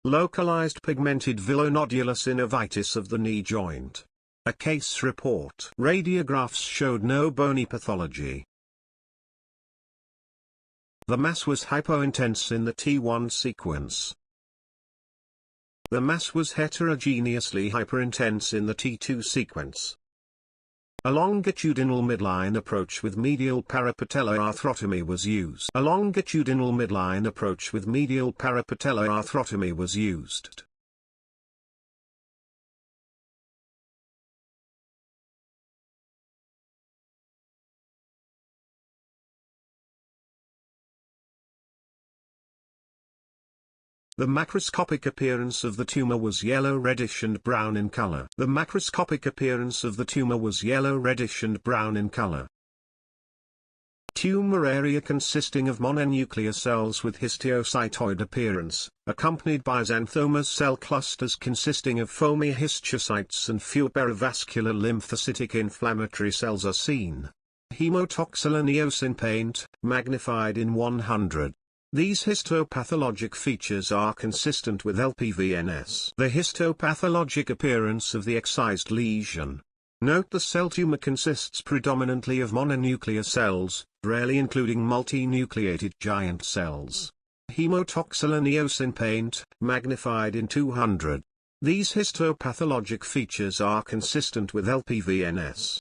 Localized pigmented villonodular synovitis of the knee joint. A case report. Radiographs showed no bony pathology. The mass was hypointense in the T1 sequence. The mass was heterogeneously hyperintense in the T2 sequence. A longitudinal midline approach with medial parapatellar arthrotomy was used. A longitudinal midline approach with medial parapatellar arthrotomy was used. The macroscopic appearance of the tumor was yellow-reddish and brown in color. The macroscopic appearance of the tumor was yellow-reddish and brown in color. Tumor area consisting of mononuclear cells with histiocytoid appearance, accompanied by xanthoma cell clusters consisting of foamy histiocytes and few perivascular lymphocytic inflammatory cells are seen. Hemotoxylin eosin paint, magnified in 100. These histopathologic features are consistent with LPVNS. The histopathologic appearance of the excised lesion. Note the cell tumor consists predominantly of mononuclear cells, rarely including multinucleated giant cells. Hemotoxylin eosin paint, magnified in 200. These histopathologic features are consistent with LPVNS.